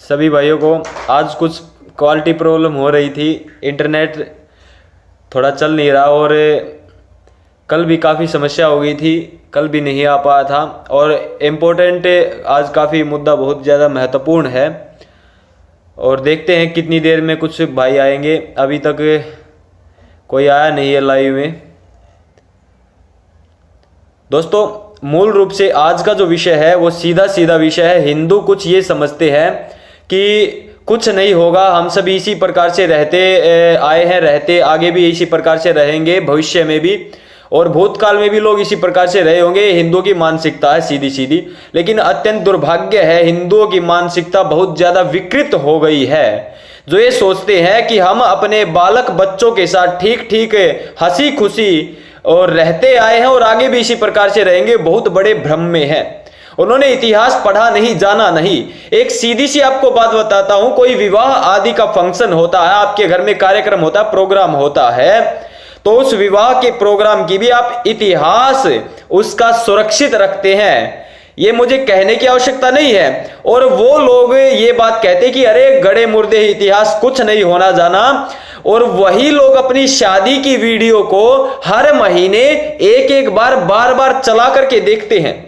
सभी भाइयों को आज कुछ क्वालिटी प्रॉब्लम हो रही थी, इंटरनेट थोड़ा चल नहीं रहा और कल भी काफ़ी समस्या हो गई थी, कल भी नहीं आ पाया था। और इम्पोर्टेंट आज काफ़ी मुद्दा बहुत ज़्यादा महत्वपूर्ण है और देखते हैं कितनी देर में कुछ भाई आएंगे। अभी तक कोई आया नहीं है लाइव में। दोस्तों, मूल रूप से आज का जो विषय है वो सीधा सीधा विषय है। हिंदू कुछ ये समझते हैं कि कुछ नहीं होगा, हम सभी इसी प्रकार से रहते आए हैं, रहते आगे भी इसी प्रकार से रहेंगे, भविष्य में भी और भूतकाल में भी लोग इसी प्रकार से रहे होंगे। हिंदुओं की मानसिकता है सीधी सीधी, लेकिन अत्यंत दुर्भाग्य है हिंदुओं की मानसिकता बहुत ज्यादा विकृत हो गई है, जो ये सोचते हैं कि हम अपने बालक बच्चों के साथ ठीक ठीक हंसी खुशी और रहते आए हैं और आगे भी इसी प्रकार से रहेंगे। बहुत बड़े भ्रम में है, उन्होंने इतिहास पढ़ा नहीं, जाना नहीं। एक सीधी सी आपको बात बताता हूं, कोई विवाह आदि का फंक्शन होता है, आपके घर में कार्यक्रम होता है, प्रोग्राम होता है, तो उस विवाह के प्रोग्राम की भी आप इतिहास उसका सुरक्षित रखते हैं। ये मुझे कहने की आवश्यकता नहीं है। और वो लोग ये बात कहते कि अरे गड़े मुर्दे इतिहास कुछ नहीं होना जाना, और वही लोग अपनी शादी की वीडियो को हर महीने एक बार बार चला करके देखते हैं।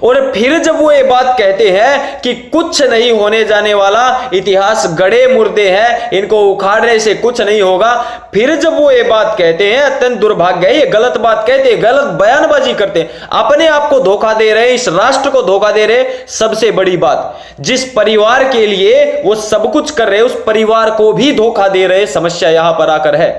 और फिर जब वो ये बात कहते हैं कि कुछ नहीं होने जाने वाला, इतिहास गड़े मुर्दे हैं, इनको उखाड़ने से कुछ नहीं होगा, फिर जब वो ये बात कहते हैं, अत्यंत दुर्भाग्य है, ये गलत बात कहते हैं, गलत बयानबाजी करते हैं, अपने आप को धोखा दे रहे हैं, इस राष्ट्र को धोखा दे रहे हैं। सबसे बड़ी बात, जिस परिवार के लिए वो सब कुछ कर रहे हैं उस परिवार को भी धोखा दे रहे हैं। समस्या यहां पर आकर है।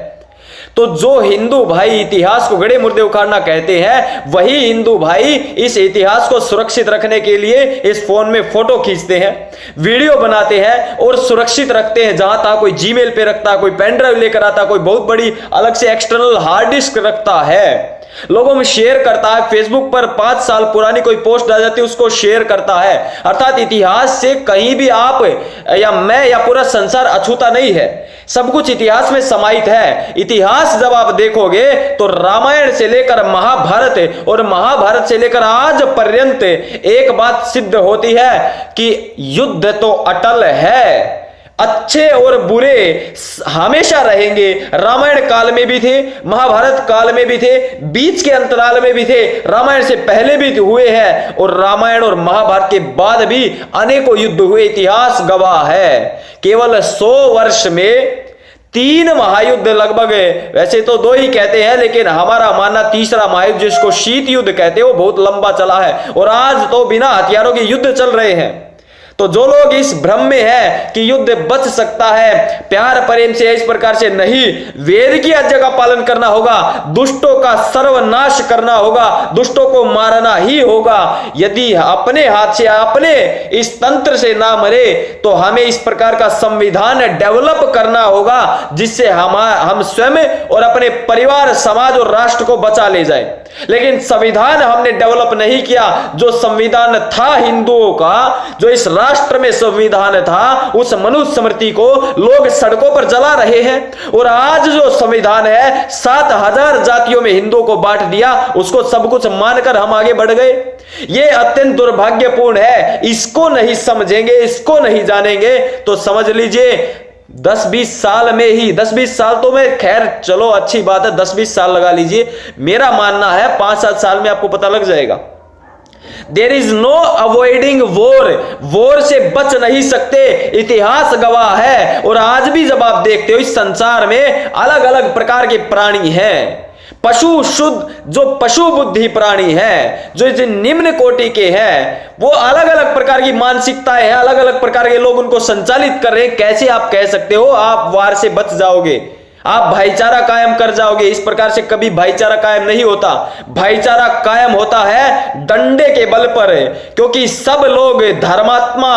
तो जो हिंदू भाई इतिहास को गड़े मुर्दे उखाड़ना कहते हैं, वही हिंदू भाई इस इतिहास को सुरक्षित रखने के लिए इस फोन में फोटो खींचते हैं, वीडियो बनाते हैं और सुरक्षित रखते हैं। जहां तक कोई जीमेल पे रखता है, कोई पेन ड्राइव लेकर आता है, कोई बहुत बड़ी अलग से एक्सटर्नल हार्ड डिस्क रखता है, लोगों में शेयर करता है, फेसबुक पर 5 साल पुरानी कोई पोस्ट आ जाती है उसको शेयर करता है। अर्थात इतिहास से कहीं भी आप या मैं या पूरा संसार अछूता नहीं है, सब कुछ इतिहास में समाहित है। इतिहास जब आप देखोगे तो रामायण से लेकर महाभारत और महाभारत से लेकर आज पर्यंत एक बात सिद्ध होती है कि युद्ध तो अटल है, अच्छे और बुरे हमेशा रहेंगे। रामायण काल में भी थे, महाभारत काल में भी थे, बीच के अंतराल में भी थे, रामायण से पहले भी हुए हैं और रामायण और महाभारत के बाद भी अनेकों युद्ध हुए। इतिहास गवाह है। केवल 100 वर्ष में 3 महायुद्ध लगभग, वैसे तो 2 ही कहते हैं, लेकिन हमारा मानना तीसरा महायुद्ध जिसको शीत युद्ध कहते हैं वो बहुत लंबा चला है और आज तो बिना हथियारों के युद्ध चल रहे हैं। तो जो लोग इस भ्रम में है कि युद्ध बच सकता है प्यार प्रेम से, इस प्रकार से नहीं, वेद की आज्ञा का पालन करना होगा, दुष्टों का सर्वनाश करना होगा, दुष्टों को मारना ही होगा। यदि अपने हाथ से अपने इस तंत्र से ना मरे तो हमें इस प्रकार का संविधान डेवलप करना होगा जिससे हम स्वयं और अपने परिवार, समाज और राष्ट्र को बचा ले जाए। लेकिन संविधान हमने डेवलप नहीं किया। जो संविधान था हिंदुओं का, जो इस राष्ट्र में संविधान था, उस मनुस्मृति को लोग सड़कों पर जला रहे हैं। और आज जो संविधान है 7000 जातियों में हिंदुओं को बांट दिया, उसको सब कुछ मानकर हम आगे बढ़ गए। यह अत्यंत दुर्भाग्यपूर्ण है। इसको नहीं समझेंगे, इसको नहीं जानेंगे तो समझ लीजिए 10-20 साल में ही, 10-20 साल तो मैं खैर चलो अच्छी बात है, 10-20 साल लगा लीजिए, मेरा मानना है 5-7 साल में आपको पता लग जाएगा। There is no avoiding war, war से बच नहीं सकते, इतिहास गवाह है। और आज भी जब आप देखते हो इस संसार में अलग अलग प्रकार के प्राणी हैं, पशु शुद्ध जो पशु बुद्धि प्राणी है, जो निम्न कोटि के हैं, वो अलग अलग प्रकार की मानसिकताएं हैं, अलग अलग प्रकार के लोग उनको संचालित कर रहे हैं। कैसे आप कह सकते हो आप वार से बच जाओगे, आप भाईचारा कायम कर जाओगे? इस प्रकार से कभी भाईचारा कायम नहीं होता। भाईचारा कायम होता है डंडे के बल पर, क्योंकि सब लोग धर्मात्मा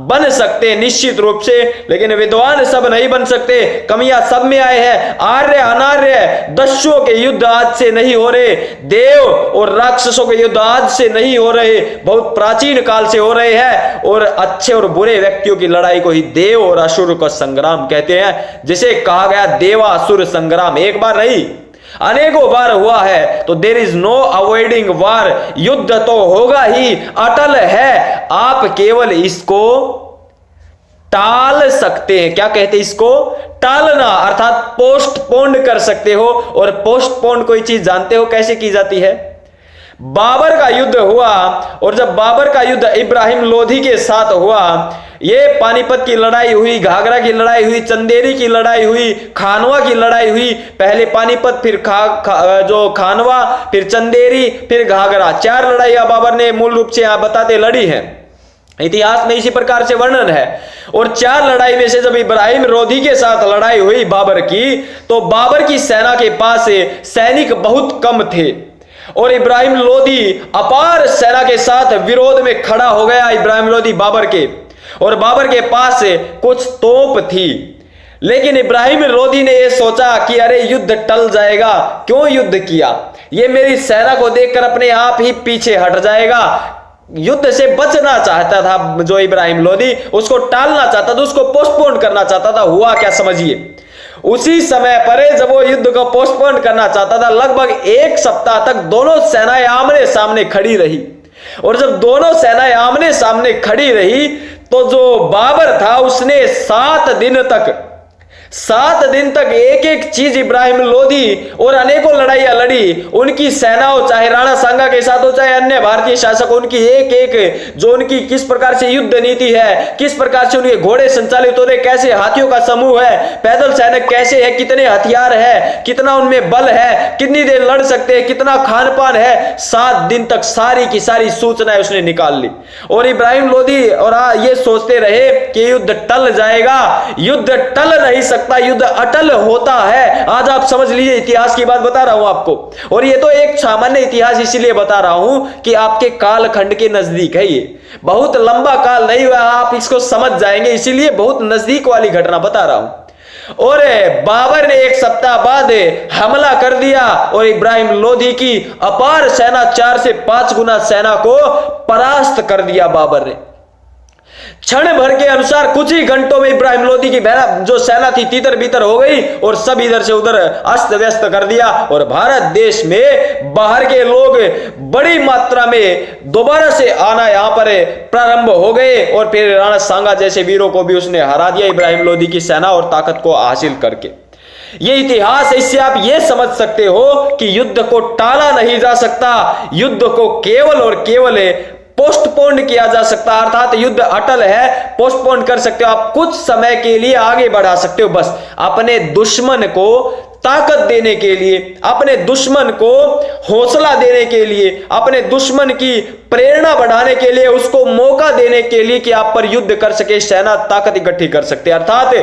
बन सकते हैं निश्चित रूप से, लेकिन विद्वान सब नहीं बन सकते। कमियां सब में आए हैं। आर्य अनार्य दस्युओं के युद्ध आज से नहीं हो रहे, देव और राक्षसों के युद्ध आज से नहीं हो रहे, बहुत प्राचीन काल से हो रहे हैं। और अच्छे और बुरे व्यक्तियों की लड़ाई को ही देव और असुर का संग्राम कहते हैं, जिसे कहा गया देवा असुर संग्राम। एक बार नहीं, अनेकों बार हुआ है, तो देयर इज नो अवॉइडिंग वार, युद्ध तो होगा ही, अटल है, आप केवल इसको टाल सकते हैं। क्या कहते हैं इसको? टालना, अर्थात पोस्टपोन कर सकते हो। और पोस्टपोन कोई चीज जानते हो कैसे की जाती है? बाबर का युद्ध हुआ, और जब बाबर का युद्ध इब्राहिम लोधी के साथ हुआ, ये पानीपत की लड़ाई हुई, घाघरा की लड़ाई हुई, चंदेरी की लड़ाई हुई, खानवा की लड़ाई हुई। पहले पानीपत, फिर जो खानवा, फिर चंदेरी, फिर घाघरा, 4 लड़ाइयां बाबर ने मूल रूप से यहां बताते लड़ी हैं। इतिहास में इसी प्रकार से वर्णन है। और 4 लड़ाई में से जब इब्राहिम लोधी के साथ लड़ाई हुई बाबर की, तो बाबर की सेना के पास सैनिक बहुत कम थे, और इब्राहिम लोधी अपार सेना के साथ विरोध में खड़ा हो गया। इब्राहिम लोधी बाबर के, और बाबर के पास कुछ तोप थी, लेकिन इब्राहिम लोधी ने यह सोचा कि अरे युद्ध टल जाएगा, क्यों युद्ध किया, ये मेरी सेना को देखकर अपने आप ही पीछे हट जाएगा। युद्ध से बचना चाहता था जो इब्राहिम लोधी, उसको टालना चाहता था, उसको पोस्टपोन करना चाहता था। हुआ क्या समझिए, उसी समय पर जब वो युद्ध को पोस्टपोन करना चाहता था, लगभग 1 सप्ताह तक दोनों सेनाएं आमने सामने खड़ी रही। और जब दोनों सेनाएं आमने सामने खड़ी रही, तो जो बाबर था उसने 7 दिन तक एक एक चीज इब्राहिम लोधी और अनेकों लड़ाइयां लड़ी। उनकी सेनाओं, चाहे राणा सांगा के साथ हो, चाहे अन्य भारतीय शासक, उनकी एक एक जो उनकी किस प्रकार से युद्ध नीति है, किस प्रकार से उनके घोड़े संचालित हो रहे, कैसे हाथियों का समूह है, पैदल सैनिक कैसे है, कितने हथियार है, कितना उनमें बल है, कितनी देर लड़ सकते हैं, कितना खान पान है, 7 दिन तक सारी की सारी सूचनाएं उसने निकाल ली। और इब्राहिम लोधी और ये सोचते रहे कि युद्ध टल जाएगा। युद्ध टल नहीं सकता, युद्ध अटल होता है। आज आप समझ लीजिए, इतिहास की बात बता रहा हूं आपको, और ये तो एक सामान्य इतिहास इसीलिए बता रहा हूं कि आपके कालखंड के नजदीक है। ये बहुत लंबा काल नहीं हुआ, आप इसको समझ जाएंगे, इसीलिए बहुत नजदीक वाली घटना बता रहा हूं। और बाबर ने 1 सप्ताह बाद हमला कर दिया, और इब्राहिम लोधी की अपार सेना, 4 से 5 गुना सेना को परास्त कर दिया बाबर ने। क्षण भर के अनुसार कुछ ही घंटों में इब्राहिम लोधी की जो सेना थी तितर बितर हो गई, और सब इधर से उधर अस्त व्यस्त कर दिया। और भारत देश में बाहर के लोग बड़ी मात्रा में दोबारा से आना यहां पर प्रारंभ हो गए, और फिर राणा सांगा जैसे वीरों को भी उसने हरा दिया इब्राहिम लोधी की सेना और ताकत को हासिल करके। ये इतिहास है, इससे आप ये समझ सकते हो कि युद्ध को टाला नहीं जा सकता, युद्ध को केवल और केवल पोस्टपोन किया जा सकता, अर्थात युद्ध अटल है, पोस्टपोन कर सकते हो आप, कुछ समय के लिए आगे बढ़ा सकते हो, बस अपने दुश्मन को ताकत देने के लिए, अपने दुश्मन को हौसला देने के लिए, अपने दुश्मन की प्रेरणा बढ़ाने के लिए, उसको मौका देने के लिए कि आप पर युद्ध कर सके, सेना ताकत इकट्ठी कर सकते। अर्थात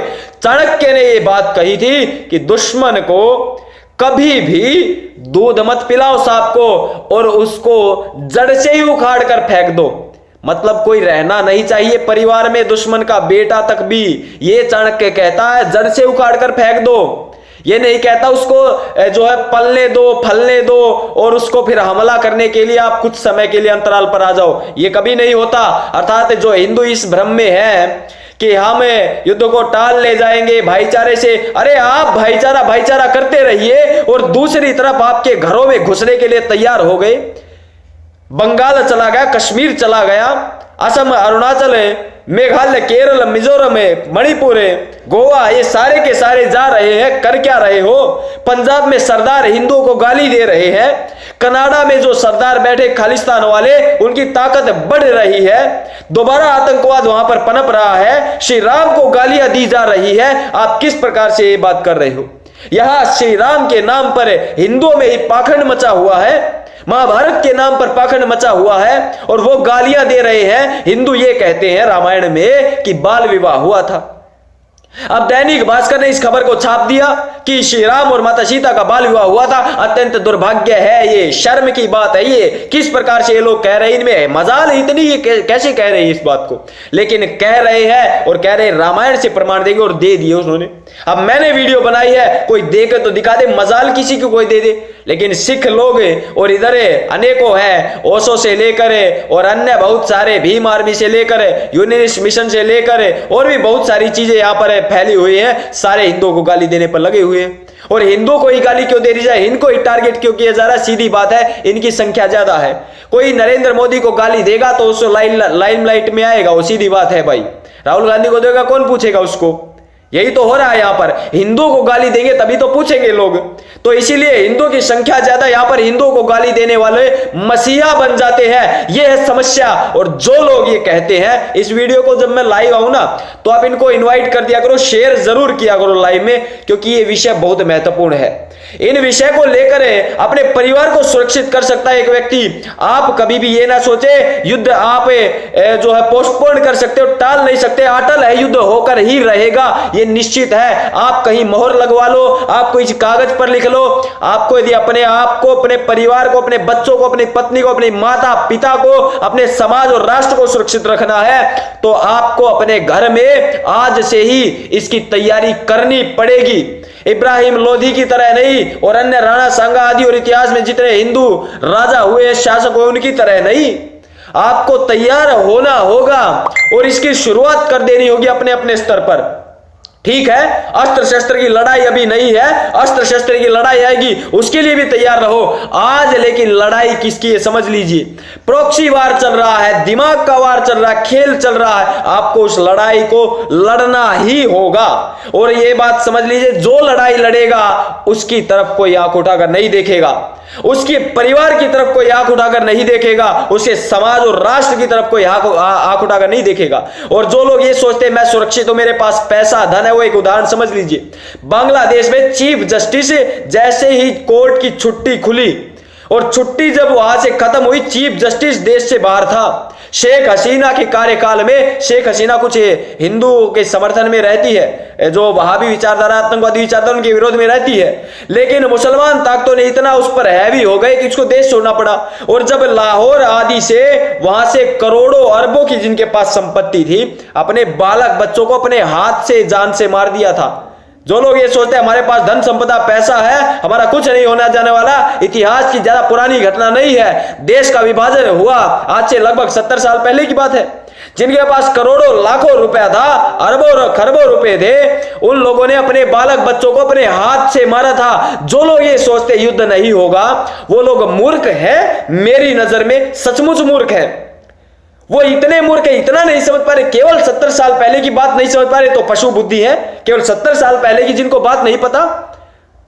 चाणक्य ने यह बात कही थी कि दुश्मन को कभी भी दूध मत पिलाओ सांप को, और उसको जड़ से ही उखाड़ कर फेंक दो। मतलब कोई रहना नहीं चाहिए परिवार में दुश्मन का बेटा तक भी, ये चाणक्य कहता है जड़ से उखाड़ कर फेंक दो। ये नहीं कहता उसको जो है पलने दो, फलने दो, और उसको फिर हमला करने के लिए आप कुछ समय के लिए अंतराल पर आ जाओ, ये कभी नहीं होता। अर्थात जो हिंदू इस भ्रम में है कि हम युद्ध को टाल ले जाएंगे भाईचारे से, अरे आप भाईचारा करते रहिए, और दूसरी तरफ आपके घरों में घुसने के लिए तैयार हो गए। बंगाल चला गया, कश्मीर चला गया, असम, अरुणाचल, मेघालय, केरल, मिजोरम, मणिपुर, गोवा, ये सारे के सारे जा रहे हैं। कर क्या रहे हो? पंजाब में सरदार हिंदुओं को गाली दे रहे हैं, कनाडा में जो सरदार बैठे खालिस्तान वाले, उनकी ताकत बढ़ रही है, दोबारा आतंकवाद वहां पर पनप रहा है, श्री राम को गालियां दी जा रही है। आप किस प्रकार से ये बात कर रहे हो? यहां श्री राम के नाम पर हिंदुओं में ही पाखंड मचा हुआ है, महाभारत के नाम पर पाखंड मचा हुआ है, और वो गालियां दे रहे हैं। हिंदू ये कहते हैं रामायण में कि बाल विवाह हुआ था। अब दैनिक भास्कर ने इस खबर को छाप दिया कि श्री राम और माता सीता का बाल विवाह हुआ था। अत्यंत दुर्भाग्य है, ये शर्म की बात है। ये किस प्रकार से ये लोग कह रहे हैं, इनमें मजाल इतनी, ये कैसे कह रहे हैं इस बात को, लेकिन कह रहे हैं, और कह रहे हैं रामायण से प्रमाण देंगे, और दे दिए उन्होंने। अब मैंने वीडियो बनाई है, कोई देखे तो दिखा दे, मजाल किसी को कोई दे दे, लेकिन सिख लोग और इधर अनेकों हैं, ओशो से लेकर और अन्य बहुत सारे, भीम आर्मी से लेकर, यूनिस्ट मिशन से लेकर, और भी बहुत सारी चीजें यहां पर फैली हुई है, सारे हिंदुओं को गाली देने पर लगे हुए हैं। और हिंदू को ही गाली क्यों दे दी जाए, इनको ही टारगेट क्यों किया जा रहा है? सीधी बात है, इनकी संख्या ज्यादा है। कोई नरेंद्र मोदी को गाली देगा तो उसको लाइमलाइट में आएगा, वो सीधी बात है भाई। राहुल गांधी को देगा, कौन पूछेगा उसको? यही तो हो रहा है यहां पर, हिंदू को गाली देंगे तभी तो पूछेंगे लोग। तो इसीलिए हिंदू की संख्या ज्यादा, यहां पर हिंदुओं को गाली देने वाले मसीहा बन जाते हैं, यह है समस्या। और जो लोग ये कहते हैं, इस वीडियो को जब मैं लाइव आऊं ना तो आप इनको इनवाइट कर दिया करो, शेयर जरूर किया करो लाइव में, क्योंकि ये विषय बहुत महत्वपूर्ण है। इन विषय को लेकर अपने परिवार को सुरक्षित कर सकता है एक व्यक्ति। आप कभी भी ये ना सोचे युद्ध आप जो है पोस्टपोन कर सकते हो, टाल नहीं सकते, अटल है, युद्ध होकर ही रहेगा, ये निश्चित है। आप कहीं मोहर लगवा लो, आप कोई कागज पर लिख लो, आपको यदि अपने आप को, अपने परिवार को, अपने बच्चों को, अपनी पत्नी को, अपने माता पिता को, अपने समाज और राष्ट्र को सुरक्षित रखना है तो आपको अपने घर में आज से ही इसकी तैयारी करनी पड़ेगी। इब्राहिम लोधी की तरह नहीं, और अन्य राणा सांगा आदि और इतिहास में जितने हिंदू राजा हुए, शासक हुए, उनकी तरह नहीं। आपको तैयार होना होगा और इसकी शुरुआत कर देनी होगी अपने अपने स्तर पर। ठीक है, अस्त्र शस्त्र की लड़ाई अभी नहीं है, अस्त्र शस्त्र की लड़ाई आएगी, उसके लिए भी तैयार रहो आज। लेकिन लड़ाई किसकी है समझ लीजिए, प्रॉक्सी वार चल रहा है, दिमाग का वार चल रहा है, खेल चल रहा है। आपको उस लड़ाई को लड़ना ही होगा। और ये बात समझ लीजिए, जो लड़ाई लड़ेगा उसकी तरफ कोई आंख उठाकर नहीं देखेगा, उसके परिवार की तरफ कोई आंख उठाकर नहीं देखेगा, उसके समाज और राष्ट्र की तरफ कोई आंख उठाकर नहीं देखेगा। और जो लोग ये सोचते हैं मैं सुरक्षित हूं, मेरे पास पैसा धन है, वो एक उदाहरण समझ लीजिए। बांग्लादेश में चीफ जस्टिस जैसे ही कोर्ट की छुट्टी खुली और छुट्टी जब वहां से खत्म हुई, चीफ जस्टिस देश से बाहर था। शेख हसीना के कार्यकाल में, शेख हसीना कुछ हिंदुओं के समर्थन में रहती है, जो वहाबी विचारधारा, आतंकवादी विचारधारा, उनके विरोध में रहती है, लेकिन मुसलमान ताकतों ने इतना उस पर हैवी हो गए कि इसको देश छोड़ना पड़ा। और जब लाहौर आदि से, वहां से करोड़ों अरबों की जिनके पास संपत्ति थी, अपने बालक बच्चों को अपने हाथ से जान से मार दिया था। जो लोग ये सोचते हैं हमारे पास धन संपदा पैसा है, हमारा कुछ नहीं होना जाने वाला, इतिहास की ज्यादा पुरानी घटना नहीं है। देश का विभाजन हुआ आज से लगभग 70 साल पहले की बात है। जिनके पास करोड़ों लाखों रुपया था, अरबों खरबों रुपए थे, उन लोगों ने अपने बालक बच्चों को अपने हाथ से मारा था। जो लोग ये सोचते युद्ध नहीं होगा, वो लोग मूर्ख हैं, मेरी नजर में सचमुच मूर्ख है। वो इतने मूर्ख है, इतना नहीं समझ पा रहे, केवल 70 साल पहले की बात नहीं समझ पा रहे तो पशु बुद्धि है। केवल 70 साल पहले की जिनको बात नहीं पता,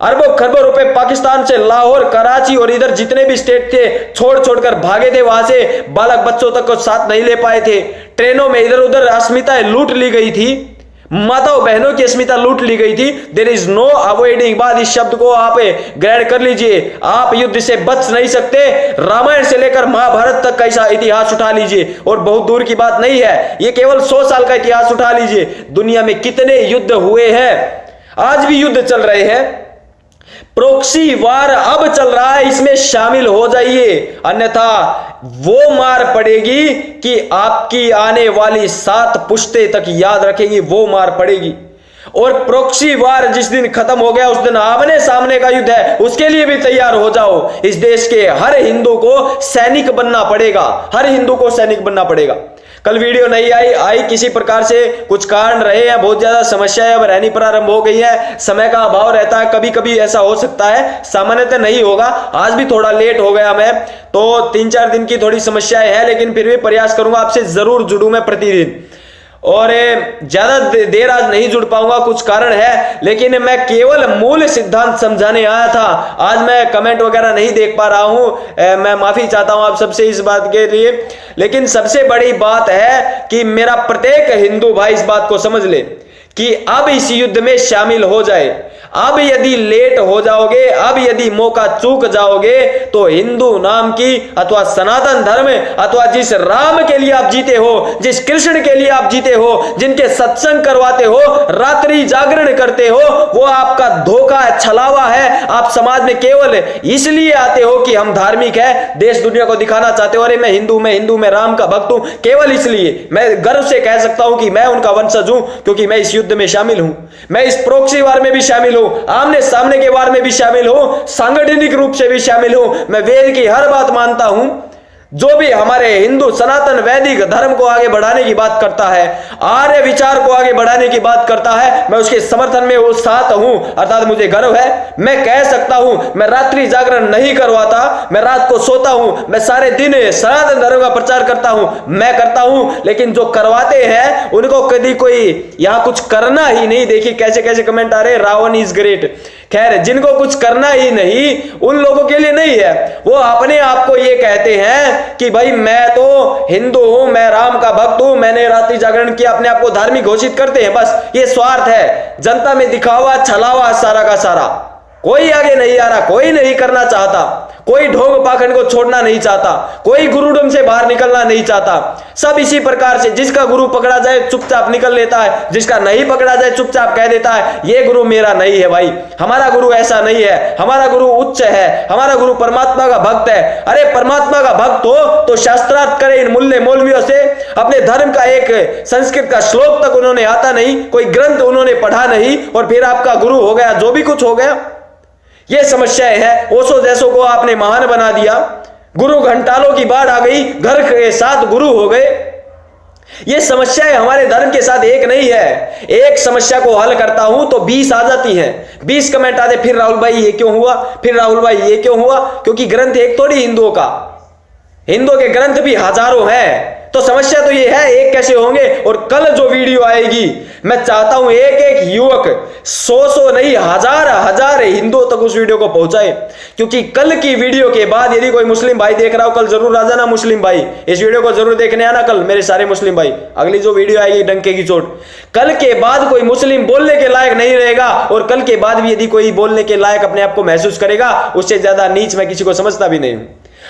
अरबों खरबों रुपए पाकिस्तान से, लाहौर, कराची और इधर जितने भी स्टेट थे छोड़कर भागे थे, वहां से बालक बच्चों तक को साथ नहीं ले पाए थे। ट्रेनों में इधर उधर अस्मिताएं लूट ली गई थी, माताओं बहनों की अस्मिता लूट ली गई थी। देयर इज नो अवॉइडिंग, बाद इस शब्द को आप ग्रहण कर लीजिए। आप युद्ध से बच नहीं सकते। रामायण से लेकर महाभारत तक का ऐसा इतिहास उठा लीजिए, और बहुत दूर की बात नहीं है, ये केवल 100 साल का इतिहास उठा लीजिए। दुनिया में कितने युद्ध हुए हैं, आज भी युद्ध चल रहे हैं। प्रॉक्सी वार अब चल रहा है, इसमें शामिल हो जाइए, अन्यथा वो मार पड़ेगी कि आपकी आने वाली 7 पुश्ते तक याद रखेगी, वो मार पड़ेगी। और प्रॉक्सी वार जिस दिन खत्म हो गया, उस दिन आमने सामने का युद्ध है, उसके लिए भी तैयार हो जाओ। इस देश के हर हिंदू को सैनिक बनना पड़ेगा, हर हिंदू को सैनिक बनना पड़ेगा। कल वीडियो नहीं आई किसी प्रकार से कुछ कारण रहे हैं, बहुत ज्यादा समस्याएं अब रहनी प्रारंभ हो गई है, समय का अभाव रहता है, कभी कभी ऐसा हो सकता है, सामान्यतः नहीं होगा। आज भी थोड़ा लेट हो गया मैं, तो 3-4 दिन की थोड़ी समस्याएं हैं, लेकिन फिर भी प्रयास करूंगा, आपसे जरूर जुड़ूं मैं प्रतिदिन। और ज्यादा देर आज नहीं जुड़ पाऊंगा, कुछ कारण है, लेकिन मैं केवल मूल सिद्धांत समझाने आया था। आज मैं कमेंट वगैरह नहीं देख पा रहा हूं, मैं माफी चाहता हूं आप सबसे इस बात के लिए। लेकिन सबसे बड़ी बात है कि मेरा प्रत्येक हिंदू भाई इस बात को समझ ले कि अब इस युद्ध में शामिल हो जाए। अब यदि लेट हो जाओगे, अब यदि मौका चूक जाओगे, तो हिंदू नाम की अथवा सनातन धर्म अथवा जिस राम के लिए आप जीते हो, जिस कृष्ण के लिए आप जीते हो, जिनके सत्संग करवाते हो, रात्रि जागरण करते हो, वो आपका धोखा है, छलावा है। आप समाज में केवल इसलिए आते हो कि हम धार्मिक है, देश दुनिया को दिखाना चाहते हो, अरे मैं हिंदू, मैं राम का भक्त हूं, केवल इसलिए। मैं गर्व से कह सकता हूं कि मैं उनका वंशज हूं, क्योंकि मैं इस युद्ध में शामिल हूं, मैं इस प्रॉक्सी वार में भी शामिल हूं, आमने सामने के वार में भी शामिल हूं, सांगठनिक रूप से भी शामिल हूं। मैं वेद की हर बात मानता हूं, जो भी हमारे हिंदू सनातन वैदिक धर्म को आगे बढ़ाने की बात करता है, आर्य विचार को आगे बढ़ाने की बात करता है, मैं उसके समर्थन में उत्साहित हूं। अर्थात मुझे गर्व है, मैं कह सकता हूं, मैं रात्रि जागरण नहीं करवाता, मैं रात को सोता हूं, मैं सारे दिन सनातन धर्म का प्रचार करता हूं, मैं करता हूं। लेकिन जो करवाते हैं उनको कभी कोई यहां कुछ करना ही नहीं। देखिए कैसे कैसे कमेंट आ रहे, रावण इज ग्रेट। खैर, जिनको कुछ करना ही नहीं उन लोगों के लिए नहीं है। वो अपने आप को ये कहते हैं कि भाई मैं तो हिंदू हूं, मैं राम का भक्त हूं, मैंने रात्रि जागरण किया, अपने आप को धार्मिक घोषित करते हैं। बस ये स्वार्थ है, जनता में दिखावा छलावा सारा का सारा। कोई आगे नहीं आ रहा, कोई नहीं करना चाहता, कोई ढोंग पाखंड को छोड़ना नहीं चाहता, कोई गुरुडम से बाहर निकलना नहीं चाहता। सब इसी प्रकार से, जिसका गुरु पकड़ा जाए चुपचाप निकल लेता है, जिसका नहीं पकड़ा जाए चुपचाप कह देता है ये गुरु मेरा नहीं है। भाई हमारा गुरु ऐसा नहीं है, हमारा गुरु उच्च है, हमारा गुरु परमात्मा का भक्त है। अरे परमात्मा का भक्त हो तो शास्त्रार्थ करे इन मुल्ले मौलवियों से। अपने धर्म का एक संस्कृत का श्लोक तक उन्होंने आता नहीं, कोई ग्रंथ उन्होंने पढ़ा नहीं, और फिर आपका गुरु हो गया जो भी कुछ हो गया। ये समस्याएं हैं। ओशो जैसों को आपने महान बना दिया, गुरु घंटालों की बाढ़ आ गई, घर के साथ गुरु हो गए। ये समस्याएं हमारे धर्म के साथ एक नहीं है। एक समस्या को हल करता हूं तो 20 आ जाती हैं, 20 कमेंट आते, फिर राहुल भाई ये क्यों हुआ, फिर राहुल भाई ये क्यों हुआ। क्योंकि ग्रंथ एक थोड़ी हिंदुओं का, हिंदुओं के ग्रंथ भी हजारों हैं। तो समस्या तो ये है एक कैसे होंगे। और कल जो वीडियो आएगी, मैं चाहता हूं एक एक युवक 100 नहीं हजार हिंदुओं तक उस वीडियो को पहुंचाए। क्योंकि कल की वीडियो के बाद यदि कोई मुस्लिम भाई देख रहा हो, कल जरूर आ जाना मुस्लिम भाई, इस वीडियो को जरूर देखने आना कल मेरे सारे मुस्लिम भाई। अगली जो वीडियो आएगी डंके की चोट, कल के बाद कोई मुस्लिम बोलने के लायक नहीं रहेगा। और कल के बाद भी यदि कोई बोलने के लायक अपने आप को महसूस करेगा, उससे ज्यादा नीच मैं किसी को समझता भी नहीं हूं।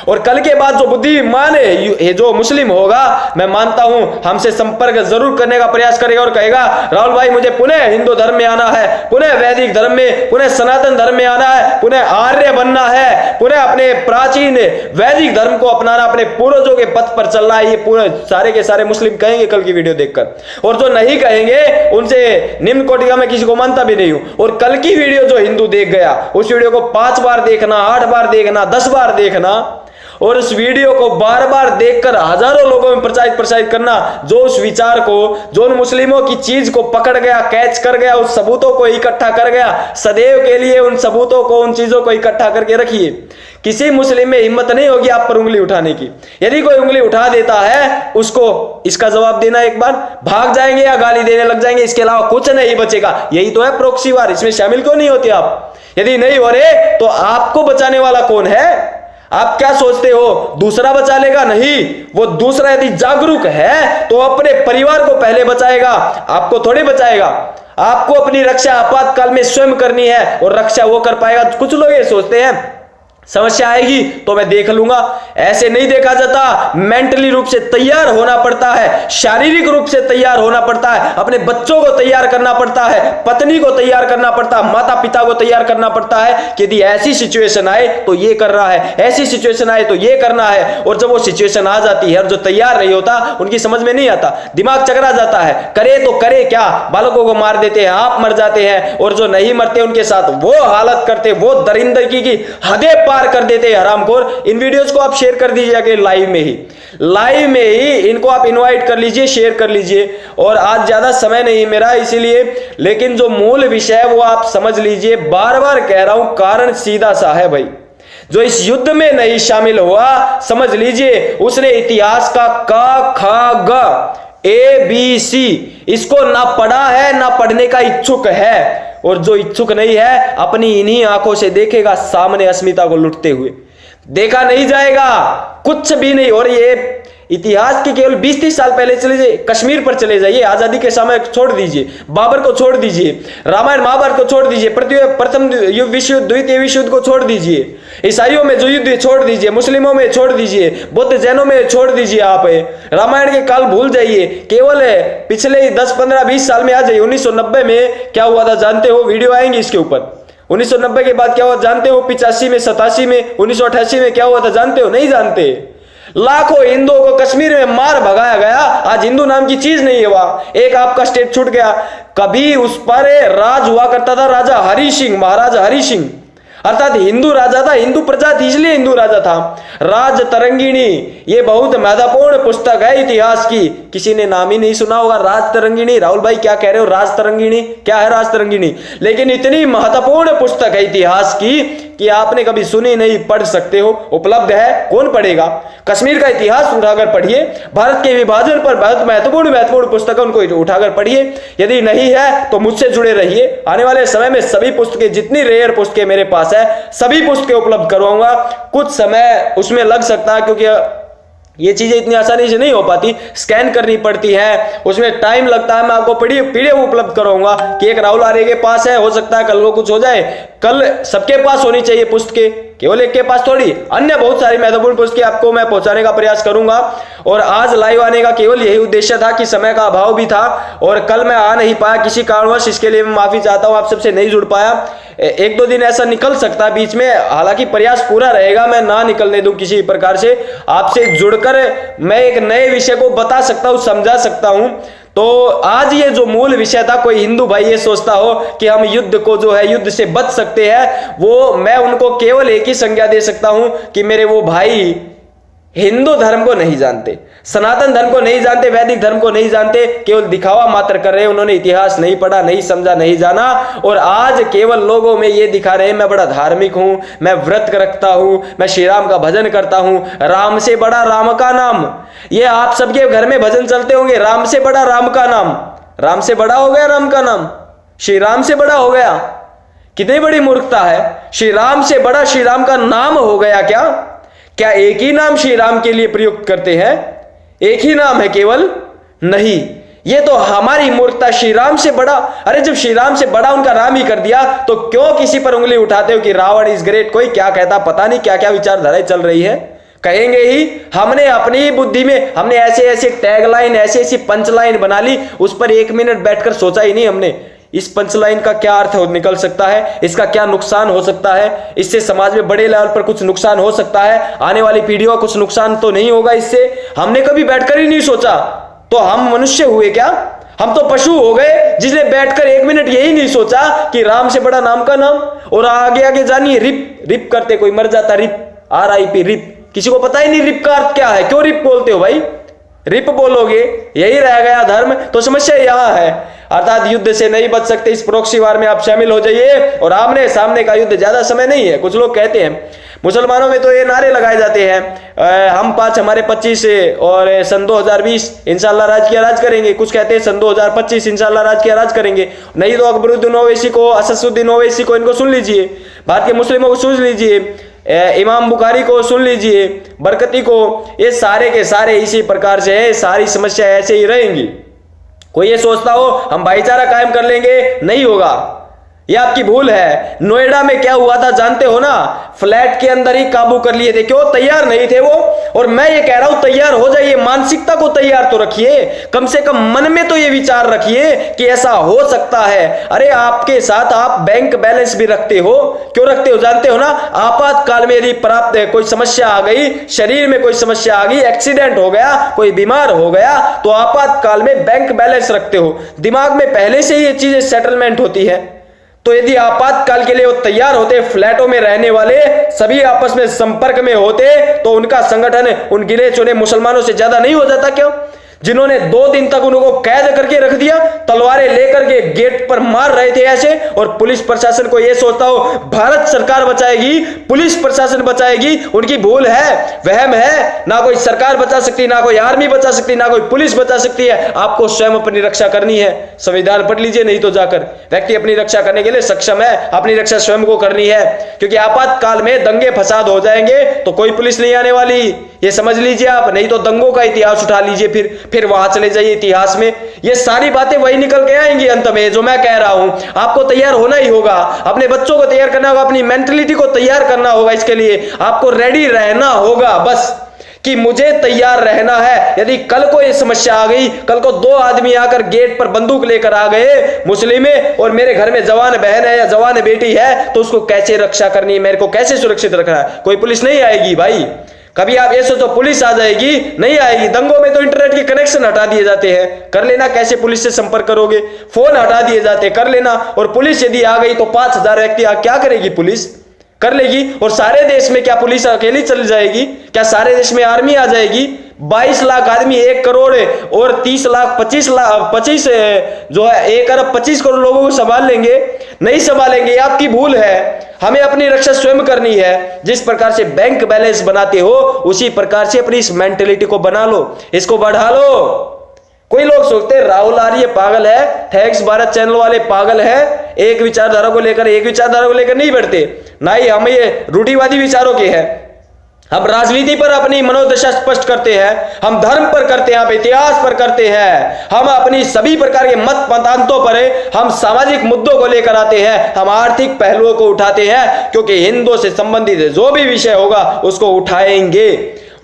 और कल के बाद जो बुद्धिमान है, जो मुस्लिम होगा, मैं मानता हूं हमसे संपर्क जरूर करने का प्रयास करेगा और कहेगा राहुल भाई मुझे पुनः हिंदू धर्म में आना है, पुनः वैदिक धर्म में, पुनः सनातन धर्म में आना है, पुनः आर्य बनना है, पुनः अपने प्राचीन वैदिक धर्म को अपनाना, अपने पूर्वजों के पथ पर चलना है। ये पूरे सारे के सारे मुस्लिम कहेंगे कल की वीडियो देखकर। और जो नहीं कहेंगे उनसे निम्न कोटि का मैं किसी को मानता भी नहीं हूं। और कल की वीडियो जो हिंदू देख गया, उस वीडियो को 5 बार देखना, 8 बार देखना, 10 बार देखना, और उस वीडियो को बार बार देखकर हजारों लोगों में प्रचारित करना। जो उस विचार को, जो उन मुस्लिमों की चीज को पकड़ गया, कैच कर गया, उस सबूतों को इकट्ठा कर गया, सदैव के लिए उन सबूतों को, उन चीजों को इकट्ठा करके रखिए। किसी मुस्लिम में हिम्मत नहीं होगी आप पर उंगली उठाने की। यदि कोई उंगली उठा देता है, उसको इसका जवाब देना, एक बार भाग जाएंगे या गाली देने लग जाएंगे, इसके अलावा कुछ नहीं बचेगा। यही तो है प्रॉक्सी वार। इसमें शामिल क्यों नहीं होते आप? यदि नहीं हो रहे तो आपको बचाने वाला कौन है? आप क्या सोचते हो दूसरा बचा लेगा? नहीं, वो दूसरा यदि जागरूक है तो अपने परिवार को पहले बचाएगा, आपको थोड़ी बचाएगा। आपको अपनी रक्षा आपातकाल में स्वयं करनी है, और रक्षा वो कर पाएगा। कुछ लोग ये सोचते हैं समस्या आएगी तो मैं देख लूंगा, ऐसे नहीं देखा जाता। मेंटली रूप से तैयार होना पड़ता है, शारीरिक रूप से तैयार होना पड़ता है, अपने बच्चों को तैयार करना पड़ता है, पत्नी को तैयार करना पड़ता है, माता पिता को तैयार करना पड़ता है कि यदि ऐसी सिचुएशन आए तो ये कर रहा है, ऐसी सिचुएशन आए तो ये करना है। और जब वो सिचुएशन आ जाती है और जो तैयार नहीं होता, उनकी समझ में नहीं आता, दिमाग चकरा जाता है, करे तो करे क्या, बालकों को मार देते हैं, आप मर जाते हैं, और जो नहीं मरते उनके साथ वो हालत करते, वो दरिंदगी की हदें पार कर देते हैं हरामखोर। इन वीडियोस को आप शेयर कर दीजिए कि लाइव में ही इनको आप इनवाइट कर लीजिए, शेयर कर लीजिए। और आज ज्यादा समय नहीं मेरा इसीलिए, लेकिन जो मूल विषय है वो आप समझ लीजिए। बार बार कह रहा हूं, कारण सीधा सा है भाई। जो इस युद्ध में नहीं शामिल हुआ, समझ लीजिए उसने इतिहास का क ख ग ABC इसको ना पढ़ा है, ना पढ़ने का इच्छुक है। और जो इच्छुक नहीं है, अपनी इन्हीं आंखों से देखेगा सामने अस्मिता को लुटते हुए। देखा नहीं जाएगा, कुछ भी नहीं। और ये इतिहास के केवल 20-30 साल पहले चले जाइए, कश्मीर पर चले जाइए, आजादी के समय छोड़ दीजिए, बाबर को छोड़ दीजिए, रामायण महाभारत को छोड़ दीजिए, प्रथम विश्व युद्ध, द्वितीय विश्व युद्ध को छोड़ दीजिए, ईसाइयों में जो युद्ध छोड़ दीजिए, मुस्लिमों में छोड़ दीजिए, बौद्ध जैनों में छोड़ दीजिए, आप रामायण के काल भूल जाइए, केवल पिछले 10, 15, 20 साल में आ जाइए। 1990 में क्या हुआ था जानते हो? वीडियो आएंगे इसके ऊपर। 1990 के बाद क्या हुआ जानते हो? 85 में, 87 में, 1988 में क्या हुआ था जानते हो? नहीं जानते। लाखों हिंदुओं को कश्मीर में मार भगाया गया। आज हिंदू नाम की चीज नहीं है वहां। एक आपका स्टेट छूट गया। कभी उस पर राज हुआ करता था राजा हरि सिंह, महाराजा हरि सिंह। अर्थात हिंदू राजा था, हिंदू प्रजा थी इसलिए हिंदू राजा था। राज तरंगिणी, ये बहुत महत्वपूर्ण पुस्तक है इतिहास की। किसी ने नाम ही नहीं सुना होगा राज तरंगिणी। राहुल भाई क्या कह रहे हो, राज तरंगिणी क्या है राज तरंगिणी? लेकिन इतनी महत्वपूर्ण पुस्तक है इतिहास की कि आपने कभी सुनी नहीं, पढ़ सकते हो, उपलब्ध है, कौन पढ़ेगा? कश्मीर का इतिहास उठाकर पढ़िए, भारत के विभाजन पर बहुत महत्वपूर्ण पुस्तक है, उनको उठाकर पढ़िए। यदि नहीं है तो मुझसे जुड़े रहिए, आने वाले समय में सभी पुस्तकें, जितनी रेयर पुस्तकें मेरे पास है, सभी पुस्तकें उपलब्ध करवाऊंगा। कुछ समय उसमें लग सकता है क्योंकि ये चीजें इतनी आसानी से नहीं हो पाती, स्कैन करनी पड़ती है, उसमें टाइम लगता है। मैं आपको पीडीएफ उपलब्ध कराऊंगा कि एक राहुल आर्य के पास है, हो सकता है कल को कुछ हो जाए। कल सबके पास होनी चाहिए पुस्तकें, केवल एक के पास थोड़ी। अन्य बहुत सारी महत्वपूर्ण पुस्तकें आपको मैं पहुंचाने का प्रयास करूंगा। और आज लाइव आने का केवल यही उद्देश्य था कि समय का अभाव भी था और कल मैं आ नहीं पाया किसी कारणवश, इसके लिए मैं माफी चाहता हूं, आप सबसे नहीं जुड़ पाया। एक दो दिन ऐसा निकल सकता है बीच में, हालांकि प्रयास पूरा रहेगा मैं ना निकलने दूं किसी प्रकार से। आपसे जुड़कर मैं एक नए विषय को बता सकता हूं, समझा सकता हूं। तो आज ये जो मूल विषय था, कोई हिंदू भाई ये सोचता हो कि हम युद्ध को जो है, युद्ध से बच सकते हैं, वो मैं उनको केवल एक ही संज्ञा दे सकता हूं कि मेरे वो भाई हिंदू धर्म को नहीं जानते, सनातन धर्म को नहीं जानते, वैदिक धर्म को नहीं जानते, केवल दिखावा मात्र कर रहे हैं। उन्होंने इतिहास नहीं पढ़ा, नहीं समझा, नहीं जाना, और आज केवल लोगों में ये दिखा रहे हैं मैं बड़ा धार्मिक हूं, मैं व्रत रखता हूं, मैं श्री राम का भजन करता हूं, राम से बड़ा राम का नाम। ये आप सबके घर में भजन चलते होंगे, राम से बड़ा राम का नाम। राम से बड़ा हो गया राम का नाम, श्री राम से बड़ा हो गया। कितनी बड़ी मूर्खता है। श्री राम से बड़ा श्री राम का नाम हो गया क्या? क्या एक ही नाम श्री राम के लिए प्रयुक्त करते हैं? एक ही नाम है केवल? नहीं, ये तो हमारी मूर्खता। श्री राम से बड़ा, अरे जब श्री राम से बड़ा उनका नाम ही कर दिया तो क्यों किसी पर उंगली उठाते हो कि रावण इज ग्रेट? कोई क्या कहता, पता नहीं क्या क्या विचारधाराएं चल रही है, कहेंगे ही। हमने अपनी बुद्धि में हमने ऐसे ऐसे टैगलाइन, ऐसी ऐसी पंचलाइन बना ली, उस पर 1 मिनट बैठकर सोचा ही नहीं हमने इस पंचलाइन का क्या अर्थ निकल सकता है, इसका क्या नुकसान हो सकता है, इससे समाज में बड़े लेवल पर कुछ नुकसान हो सकता है, आने वाली पीढ़ियों का कुछ नुकसान तो नहीं होगा इससे। हमने कभी बैठकर ही नहीं सोचा, तो हम मनुष्य हुए क्या? हम तो पशु हो गए जिसने बैठकर 1 मिनट यही नहीं सोचा कि राम से बड़ा नाम का नाम। और आगे आगे जानिए, रिप करते, कोई मर जाता रिप, RIP रिप, किसी को पता ही नहीं रिप का अर्थ क्या है। क्यों रिप बोलते हो भाई? रिप बोलोगे, यही रह गया धर्म। तो समस्या यहां है, अर्थात युद्ध से नहीं बच सकते, इस प्रॉक्सी वार में आप शामिल हो जाइए। और आमने सामने का युद्ध ज्यादा समय नहीं है। कुछ लोग कहते हैं, मुसलमानों में तो ये नारे लगाए जाते हैं, हम 5 हमारे 25 और सन 2020 इंशाल्लाह राज किया राज करेंगे। कुछ कहते हैं सन 2025 इंशाल्लाह राज किया राज करेंगे। नहीं तो अकबरुद्दीन ओवैसी को, असदुद्दीन ओवैसी को, इनको सुन लीजिए, भारत के मुस्लिमों को सुन लीजिए, इमाम बुखारी को सुन लीजिए, बरकती को, ये सारे के सारे इसी प्रकार से है। सारी समस्या ऐसे ही रहेंगी। कोई ये सोचता हो हम भाईचारा कायम कर लेंगे, नहीं होगा, ये आपकी भूल है। नोएडा में क्या हुआ था जानते हो ना? फ्लैट के अंदर ही काबू कर लिए थे। क्यों? तैयार नहीं थे वो। और मैं ये कह रहा हूं तैयार हो जाइए, मानसिकता को तैयार तो रखिए, कम से कम मन में तो ये विचार रखिए कि ऐसा हो सकता है। अरे आपके साथ आप बैंक बैलेंस भी रखते हो, क्यों रखते हो जानते हो ना? आपातकाल में यदि प्राप्त कोई समस्या आ गई, शरीर में कोई समस्या आ गई, एक्सीडेंट हो गया, कोई बीमार हो गया, तो आपातकाल में बैंक बैलेंस रखते हो। दिमाग में पहले से ही ये चीजें सेटलमेंट होती है। तो यदि आपातकाल के लिए वो तैयार होते, फ्लैटों में रहने वाले सभी आपस में संपर्क में होते, तो उनका संगठन उन गिने चुने मुसलमानों से ज्यादा नहीं हो जाता क्यों? जिन्होंने 2 दिन तक उनको कैद करके रख दिया, तलवारें लेकर के गेट पर मार रहे थे ऐसे। और पुलिस प्रशासन को यह सोचता हो भारत सरकार बचाएगी, पुलिस प्रशासन बचाएगी, उनकी भूल है, वहम है। ना कोई सरकार बचा सकती, ना कोई आर्मी बचा सकती, ना कोई पुलिस बचा सकती है। आपको स्वयं अपनी रक्षा करनी है। संविधान पढ़ लीजिए, नहीं तो जाकर व्यक्ति अपनी रक्षा करने के लिए सक्षम है, अपनी रक्षा स्वयं को करनी है। क्योंकि आपातकाल में दंगे फसाद हो जाएंगे तो कोई पुलिस नहीं आने वाली, ये समझ लीजिए आप। नहीं तो दंगों का इतिहास उठा लीजिए, फिर वहां चले जाइए इतिहास में, ये सारी बातें वही निकल के आएंगी अंत में। जो मैं कह रहा हूं, आपको तैयार होना ही होगा, अपने बच्चों को तैयार करना होगा, अपनी मेंटलिटी को तैयार करना होगा। इसके लिए आपको रेडी रहना होगा बस, कि मुझे तैयार रहना है। यदि कल को ये समस्या आ गई, कल को 2 आदमी आकर गेट पर बंदूक लेकर आ गए मुस्लिम में, और मेरे घर में जवान बहन है या जवान बेटी है, तो उसको कैसे रक्षा करनी है, मेरे को कैसे सुरक्षित रखना है? कोई पुलिस नहीं आएगी भाई। कभी आप ये सोचो पुलिस आ जाएगी, नहीं आएगी। दंगों में तो इंटरनेट के कनेक्शन हटा दिए जाते हैं, कर लेना। कैसे पुलिस से संपर्क करोगे? फोन हटा दिए जाते, कर लेना। और पुलिस यदि आ गई तो 5000 व्यक्ति क्या करेगी पुलिस? कर लेगी। और सारे देश में क्या पुलिस अकेली चली जाएगी? क्या सारे देश में आर्मी आ जाएगी? 22 लाख आदमी 1 करोड़ और 30 लाख 25 जो है 1 अरब 25 करोड़ लोगों को संभाल लेंगे? नहीं संभालेंगे। आपकी भूल है। हमें अपनी रक्षा स्वयं करनी है। जिस प्रकार से बैंक बैलेंस बनाते हो उसी प्रकार से अपनी इस मेंटेलिटी को बना लो, इसको बढ़ा लो। कोई लोग सोचते हैं राहुल आर्य पागल है, थैंक्स भारत चैनल वाले पागल है, एक विचारधारा को लेकर नहीं बढ़ते। नहीं, हम ये रूढ़िवादी विचारों के हैं। हम राजनीति पर अपनी मनोदशा स्पष्ट करते हैं, हम धर्म पर करते हैं, हम इतिहास पर करते हैं, हम अपनी सभी प्रकार के मत मतांतों पर, हम सामाजिक मुद्दों को लेकर आते हैं, हम आर्थिक पहलुओं को उठाते हैं, क्योंकि हिंदुओं से संबंधित जो भी विषय होगा उसको उठाएंगे।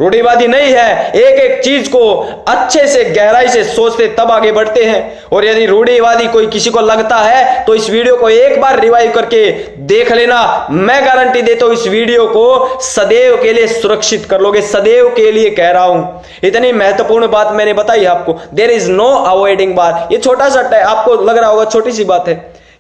रूढ़िवादी नहीं है, एक एक चीज को अच्छे से गहराई से सोचते तब आगे बढ़ते हैं। और यदि रूढ़िवादी कोई किसी को लगता है तो इस वीडियो को एक बार रिवाइव करके देख लेना। मैं गारंटी देता हूं इस वीडियो को सदैव के लिए सुरक्षित कर लोगे। सदैव के लिए कह रहा हूं, इतनी महत्वपूर्ण बात मैंने बताई आपको। देयर इज नो अवॉइडिंग बार। ये छोटा सा आपको लग रहा होगा छोटी सी बात है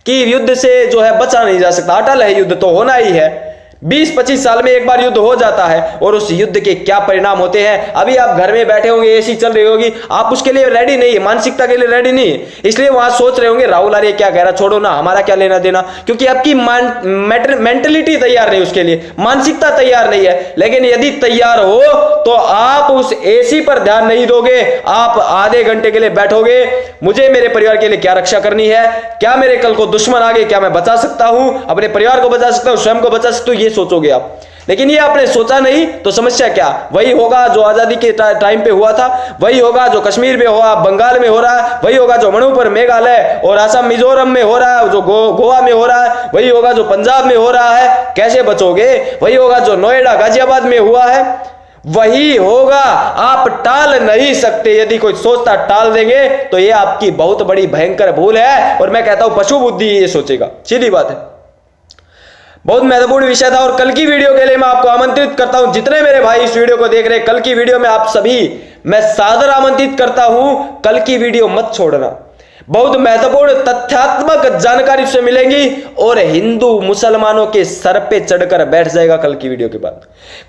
कि युद्ध से जो है बचा नहीं जा सकता, अटल है, युद्ध तो होना ही है। 20-25 साल में एक बार युद्ध हो जाता है और उस युद्ध के क्या परिणाम होते हैं। अभी आप घर में बैठे होंगे, एसी चल रही होगी, आप उसके लिए रेडी नहीं है, मानसिकता के लिए रेडी नहीं है, इसलिए वहां सोच रहे होंगे राहुल आर्य क्या कह रहा, छोड़ो ना, हमारा क्या लेना देना, क्योंकि आपकी मेंटलिटी तैयार नहीं, उसके लिए मानसिकता तैयार नहीं है। लेकिन यदि तैयार हो तो आप उस एसी पर ध्यान नहीं दोगे, आप आधे घंटे के लिए बैठोगे, मुझे मेरे परिवार के लिए क्या रक्षा करनी है, क्या मेरे कल को दुश्मन आ गए, क्या मैं बचा सकता हूं, अपने परिवार को बचा सकता हूं, स्वयं को बचा सकता हूं, सोचोगे आप। लेकिन ये आपने सोचा नहीं तो समस्या क्या? वही होगा जो आजादी के टाइम पे हुआ था, वही होगा जो कश्मीर में हुआ, बंगाल में हो रहा है, वही होगा जो मणिपुर, मेघालय और असम मिजोरम में हो रहा है, जो गोवा में हो रहा है, वही होगा जो पंजाब में हो रहा है। कैसे बचोगे? वही होगा जो नोएडा गाजियाबाद में हुआ है, वही होगा। आप टाल नहीं सकते। यदि कोई सोचता टाल देंगे तो ये आपकी बहुत बड़ी भयंकर भूल है। और मैं कहता हूं पशु बुद्धि ये सोचेगा, सीधी बात है। बहुत महत्वपूर्ण विषय था और कल की वीडियो के लिए मैं आपको आमंत्रित करता हूं, जितने मेरे भाई इस वीडियो को देख रहे हैं, कल की वीडियो में आप सभी मैं सादर आमंत्रित करता हूं, कल की वीडियो मत छोड़ना। बहुत महत्वपूर्ण तथ्यात्मक जानकारी से मिलेंगी और हिंदू मुसलमानों के सर पे चढ़कर बैठ जाएगा कल की वीडियो के बाद।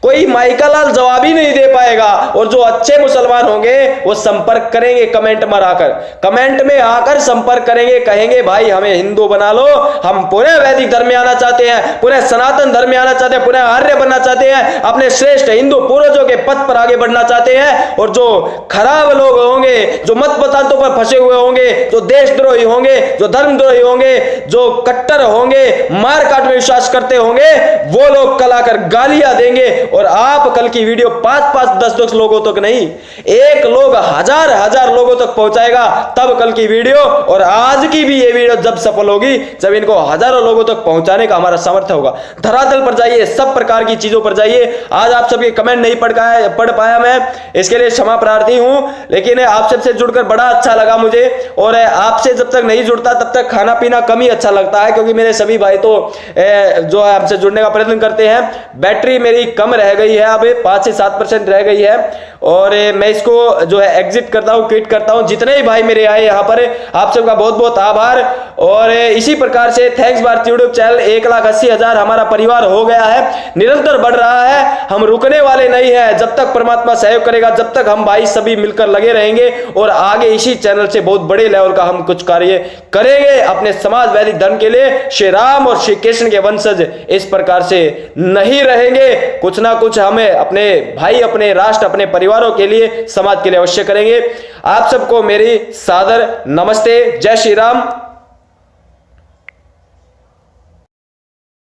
कोई माइकालाल जवाब ही नहीं दे पाएगा। और जो अच्छे मुसलमान होंगे वो संपर्क करेंगे, कमेंट में आकर, कमेंट में आकर संपर्क करेंगे, कहेंगे भाई हमें हिंदू बना लो, हम पूरे वैदिक धर्म में आना चाहते हैं, पूरे सनातन धर्म में आना चाहते हैं, पूरे आर्य बनना चाहते हैं, अपने श्रेष्ठ हिंदू पूर्वजों के पथ पर आगे बढ़ना चाहते हैं। और जो खराब लोग होंगे, जो मत मतांतों पर फंसे हुए होंगे, जो देशद्रोही होंगे, जो धर्मद्रोही होंगे, जो कट्टर होंगे, मार काट में विश्वास करते होंगे, वो लोग कल आकर गालियां देंगे। और आप कल की वीडियो 5-5, 10-10 लोगों तक नहीं, एक लोग हजार लोगों तक पहुंचाएगा तब कल की वीडियो। और आज की भी ये वीडियो जब सफल होगी, जब इनको हजारों लोगों तक पहुंचाने का हमारा सामर्थ्य होगा। धरातल पर जाइए, सब प्रकार की चीजों पर जाइए। आज आप सबके कमेंट नहीं पढ़ पाया मैं, इसके लिए क्षमा प्रार्थी हूं, लेकिन आप सबसे जुड़कर बड़ा अच्छा लगा मुझे। और आपसे जब तक नहीं जुड़ता तब तक खाना पीना कम ही अच्छा लगता है, क्योंकि मेरे सभी भाई तो जो है हमसे जुड़ने का प्रयत्न करते हैं। बैटरी मेरी कम रह गई है, अब 5 से 7% रह गई है और मैं इसको जो है एग्जिट करता हूं, क्विट करता हूं। जितने ही भाई मेरे आए यहाँ पर, आप सबका बहुत बहुत आभार। और इसी प्रकार से थैंक्स भारत यूट्यूब चैनल 1,80,000 हमारा परिवार हो गया है, निरंतर बढ़ रहा है, हम रुकने वाले नहीं है। जब तक परमात्मा सहयोग करेगा, जब तक हम भाई सभी मिलकर लगे रहेंगे और आगे इसी चैनल से बहुत बड़े लेवल का हम कुछ कार्य करेंगे अपने समाज वैदिक धर्म के लिए। श्री राम और श्री कृष्ण के वंशज इस प्रकार से नहीं रहेंगे, कुछ ना कुछ हमें अपने भाई, अपने राष्ट्र, अपने परिवारों के लिए, समाज के लिए अवश्य करेंगे। आप सबको मेरी सादर नमस्ते, जय श्री राम।